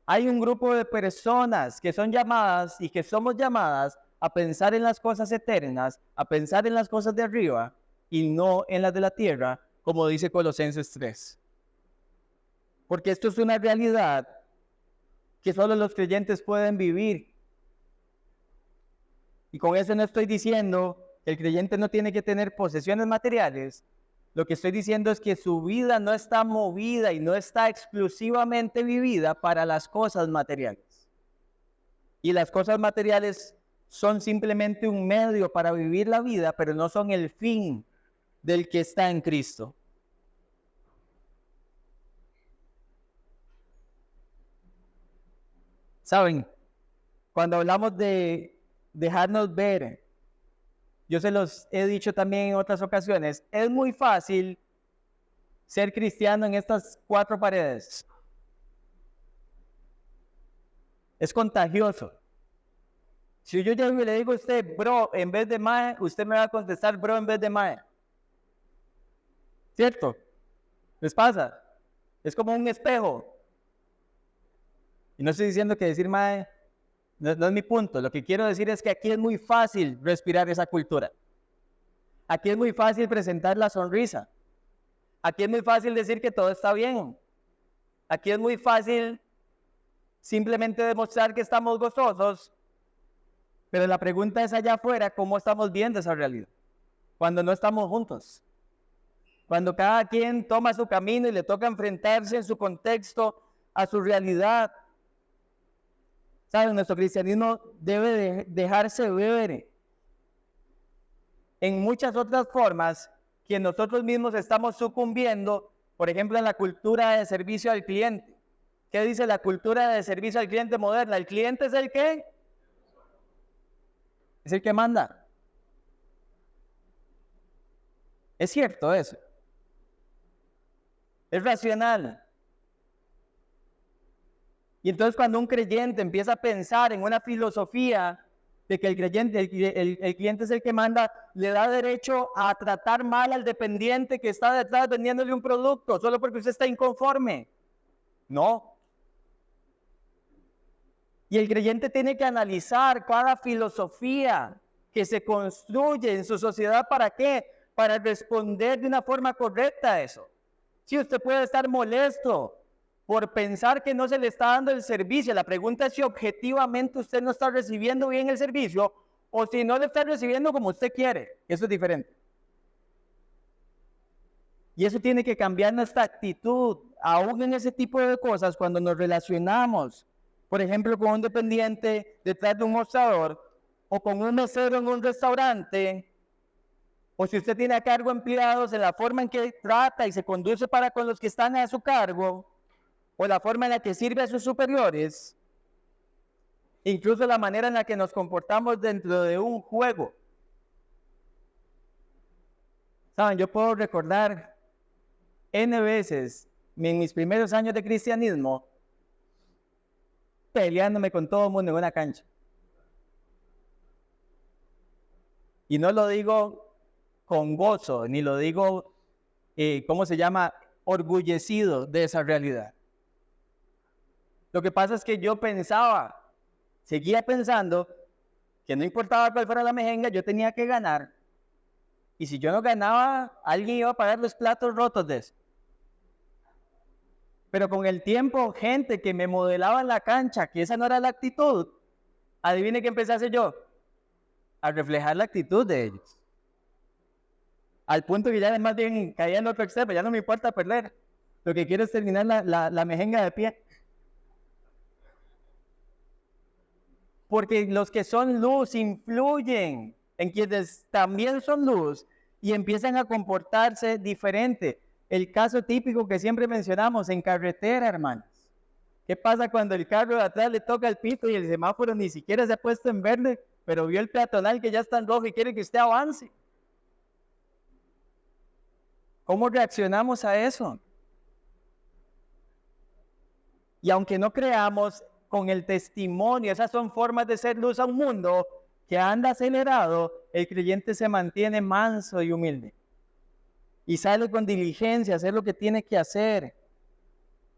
hay un grupo de personas que son llamadas y que somos llamadas a pensar en las cosas eternas, a pensar en las cosas de arriba y no en las de la tierra, como dice Colosenses 3. Porque esto es una realidad que solo los creyentes pueden vivir. Y con eso no estoy diciendo que el creyente no tiene que tener posesiones materiales. Lo que estoy diciendo es que su vida no está movida y no está exclusivamente vivida para las cosas materiales. Y las cosas materiales son simplemente un medio para vivir la vida, pero no son el fin del que está en Cristo. ¿Saben? Cuando hablamos de dejarnos ver, yo se los he dicho también en otras ocasiones, es muy fácil ser cristiano en estas cuatro paredes. Es contagioso. Si yo llego y le digo a usted, bro, en vez de mae, usted me va a contestar, bro, en vez de mae. ¿Cierto? ¿Les pasa? Es como un espejo. Y no estoy diciendo que decir mae No es mi punto. Lo que quiero decir es que aquí es muy fácil respirar esa cultura. Aquí es muy fácil presentar la sonrisa. Aquí es muy fácil decir que todo está bien. Aquí es muy fácil simplemente demostrar que estamos gozosos. Pero la pregunta es allá afuera, ¿cómo estamos viendo esa realidad? Cuando no estamos juntos. Cuando cada quien toma su camino y le toca enfrentarse en su contexto a su realidad. ¿Saben? Nuestro cristianismo debe dejarse ver en muchas otras formas que nosotros mismos estamos sucumbiendo, por ejemplo, en la cultura de servicio al cliente. ¿Qué dice la cultura de servicio al cliente moderna? ¿El cliente es el qué? Es el que manda. Es cierto eso. Es racional. Y entonces cuando un creyente empieza a pensar en una filosofía de que el cliente es el que manda, le da derecho a tratar mal al dependiente que está detrás vendiéndole un producto solo porque usted está inconforme. No. Y el creyente tiene que analizar cada filosofía que se construye en su sociedad. ¿Para qué? Para responder de una forma correcta a eso. Si usted puede estar molesto por pensar que no se le está dando el servicio, la pregunta es si objetivamente usted no está recibiendo bien el servicio o si no le está recibiendo como usted quiere. Eso es diferente. Y eso tiene que cambiar nuestra actitud, aún en ese tipo de cosas, cuando nos relacionamos, por ejemplo, con un dependiente detrás de un mostrador o con un mesero en un restaurante, o si usted tiene a cargo empleados, en la forma en que trata y se conduce para con los que están a su cargo, o la forma en la que sirve a sus superiores, incluso la manera en la que nos comportamos dentro de un juego. Saben, yo puedo recordar N veces en mis primeros años de cristianismo peleándome con todo el mundo en una cancha. Y no lo digo con gozo, ni lo digo, orgullecido de esa realidad. Lo que pasa es que yo seguía pensando que no importaba cuál fuera la mejenga, yo tenía que ganar. Y si yo no ganaba, alguien iba a pagar los platos rotos de eso. Pero con el tiempo, gente que me modelaba en la cancha, que esa no era la actitud, adivine qué empecé a hacer yo, a reflejar la actitud de ellos. Al punto que ya más bien caía en otro extremo, ya no me importa perder. Lo que quiero es terminar la mejenga de pie. Porque los que son luz influyen en quienes también son luz y empiezan a comportarse diferente. El caso típico que siempre mencionamos en carretera, hermanos. ¿Qué pasa cuando el carro de atrás le toca el pito y el semáforo ni siquiera se ha puesto en verde, pero vio el peatonal que ya está en rojo y quiere que usted avance? ¿Cómo reaccionamos a eso? Y aunque no creamos, con el testimonio, esas son formas de ser luz a un mundo que anda acelerado, el creyente se mantiene manso y humilde. Y sale con diligencia a hacer lo que tiene que hacer,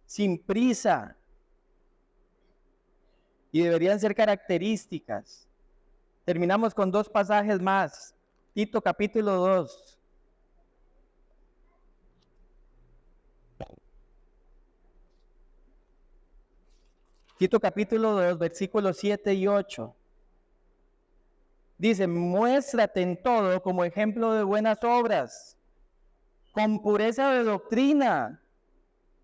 sin prisa. Y deberían ser características. Terminamos con 2 pasajes más. Tito capítulo 2. Tito capítulo 2, versículos 7 y 8. Dice, muéstrate en todo como ejemplo de buenas obras, con pureza de doctrina,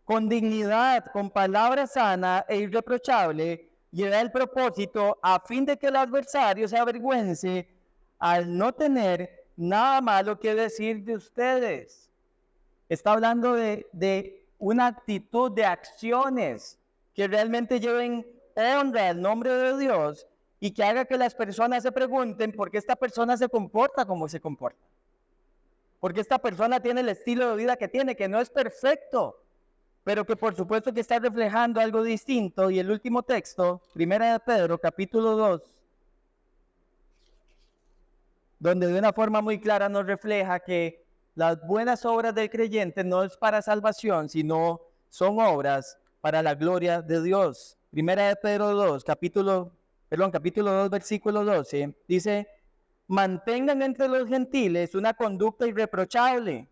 con dignidad, con palabra sana e irreprochable, lleva el propósito a fin de que el adversario se avergüence al no tener nada malo que decir de ustedes. Está hablando de una actitud de acciones que realmente lleven honra al nombre de Dios y que haga que las personas se pregunten por qué esta persona se comporta como se comporta. Porque esta persona tiene el estilo de vida que tiene, que no es perfecto, pero que por supuesto que está reflejando algo distinto. Y el último texto, 1 de Pedro, capítulo 2, donde de una forma muy clara nos refleja que las buenas obras del creyente no es para salvación, sino son obras para la gloria de Dios. 1 de Pedro 2, capítulo capítulo 2, versículo 12, dice: mantengan entre los gentiles una conducta irreprochable,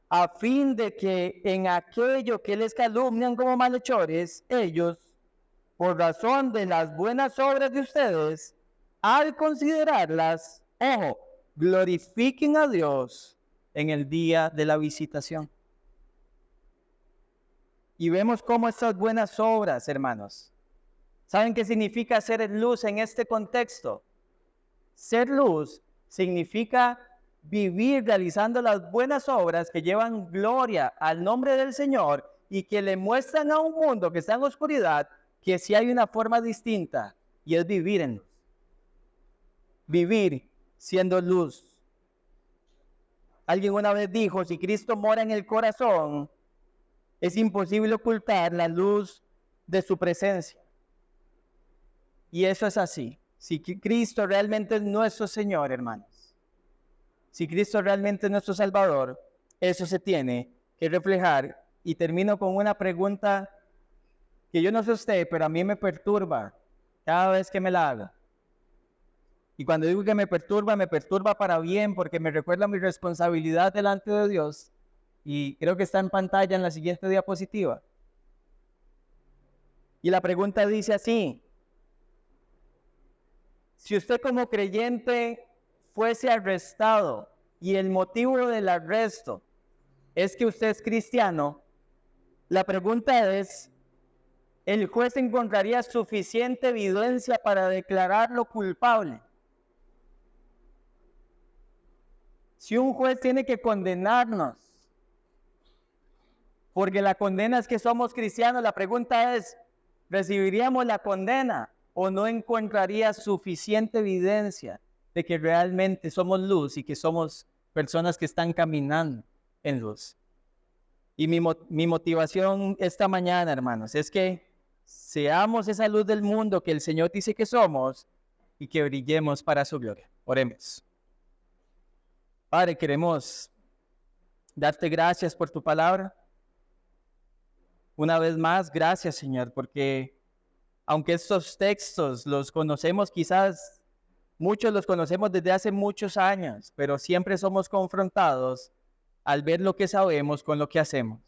a fin de que en aquello que les calumnian como malhechores, ellos, por razón de las buenas obras de ustedes, al considerarlas, ojo, glorifiquen a Dios en el día de la visitación. Y vemos cómo estas buenas obras, hermanos, ¿saben qué significa ser luz en este contexto? Ser luz significa vivir realizando las buenas obras que llevan gloria al nombre del Señor y que le muestran a un mundo que está en oscuridad que sí hay una forma distinta, y es vivir en luz. Vivir siendo luz. Alguien una vez dijo: si Cristo mora en el corazón, es imposible ocultar la luz de su presencia. Y eso es así. Si Cristo realmente es nuestro Señor, hermanos, si Cristo realmente es nuestro Salvador, eso se tiene que reflejar. Y termino con una pregunta que yo no sé usted, pero a mí me perturba cada vez que me la hago. Y cuando digo que me perturba para bien, porque me recuerda mi responsabilidad delante de Dios. Y creo que está en pantalla en la siguiente diapositiva. Y la pregunta dice así: si usted como creyente fuese arrestado y el motivo del arresto es que usted es cristiano, la pregunta es: ¿el juez encontraría suficiente evidencia para declararlo culpable? Si un juez tiene que condenarnos porque la condena es que somos cristianos, la pregunta es: ¿recibiríamos la condena o no encontraría suficiente evidencia de que realmente somos luz y que somos personas que están caminando en luz? Y mi motivación esta mañana, hermanos, es que seamos esa luz del mundo que el Señor dice que somos y que brillemos para su gloria. Oremos. Padre, queremos darte gracias por tu palabra. Una vez más, gracias, Señor, porque aunque estos textos los conocemos, quizás muchos los conocemos desde hace muchos años, pero siempre somos confrontados al ver lo que sabemos con lo que hacemos.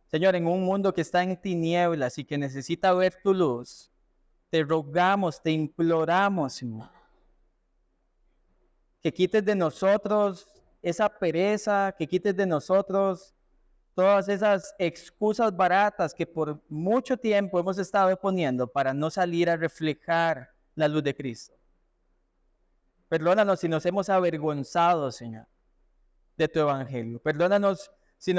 Señor, en un mundo que está en tinieblas y que necesita ver tu luz, te rogamos, te imploramos, Señor, que quites de nosotros esa pereza, que quites de nosotros todas esas excusas baratas que por mucho tiempo hemos estado poniendo para no salir a reflejar la luz de Cristo. Perdónanos si nos hemos avergonzado, Señor, de tu evangelio. Perdónanos si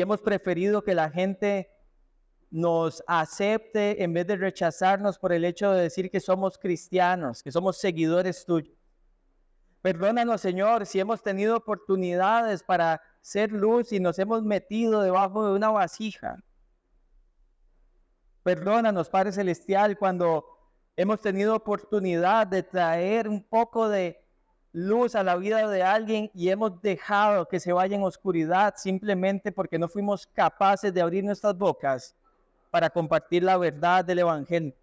hemos preferido que la gente nos acepte en vez de rechazarnos por el hecho de decir que somos cristianos, que somos seguidores tuyos. Perdónanos, Señor, si hemos tenido oportunidades para ser luz y nos hemos metido debajo de una vasija. Perdónanos, Padre Celestial, cuando hemos tenido oportunidad de traer un poco de luz a la vida de alguien y hemos dejado que se vaya en oscuridad simplemente porque no fuimos capaces de abrir nuestras bocas para compartir la verdad del Evangelio.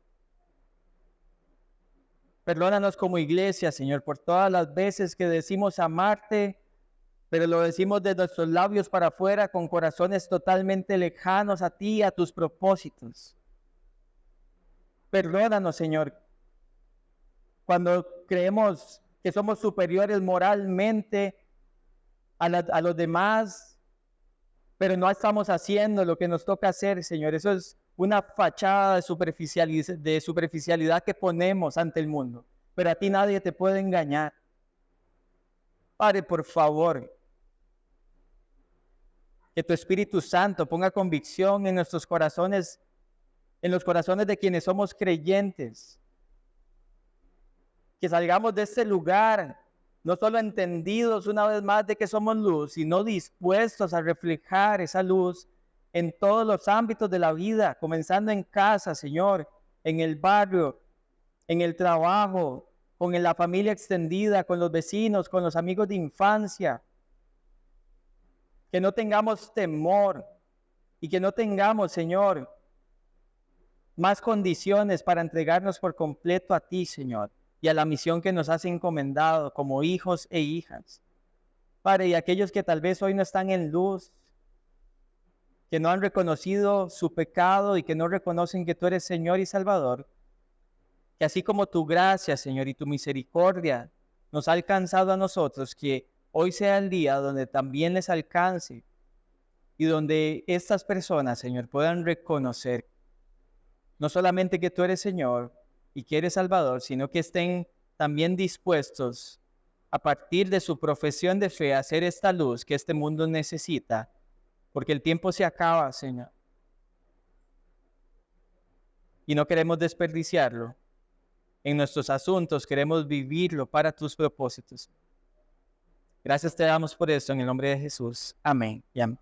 Perdónanos como iglesia, Señor, por todas las veces que decimos amarte, pero lo decimos de nuestros labios para afuera con corazones totalmente lejanos a ti y a tus propósitos. Perdónanos, Señor, cuando creemos que somos superiores moralmente a los demás, pero no estamos haciendo lo que nos toca hacer, Señor. Eso es una fachada de superficialidad que ponemos ante el mundo, pero a ti nadie te puede engañar. Padre, por favor, que tu Espíritu Santo ponga convicción en nuestros corazones, en los corazones de quienes somos creyentes. Que salgamos de este lugar, no solo entendidos una vez más de que somos luz, sino dispuestos a reflejar esa luz en todos los ámbitos de la vida, comenzando en casa, Señor, en el barrio, en el trabajo, con la familia extendida, con los vecinos, con los amigos de infancia. Que no tengamos temor y que no tengamos, Señor, más condiciones para entregarnos por completo a ti, Señor, y a la misión que nos has encomendado como hijos e hijas. Padre, y aquellos que tal vez hoy no están en luz, que no han reconocido su pecado y que no reconocen que tú eres Señor y Salvador, que así como tu gracia, Señor, y tu misericordia nos ha alcanzado a nosotros, que hoy sea el día donde también les alcance y donde estas personas, Señor, puedan reconocer no solamente que tú eres Señor y que eres Salvador, sino que estén también dispuestos a partir de su profesión de fe a hacer esta luz que este mundo necesita, porque el tiempo se acaba, Señor, y no queremos desperdiciarlo. En nuestros asuntos queremos vivirlo para tus propósitos. Gracias te damos por esto en el nombre de Jesús. Amén y amén.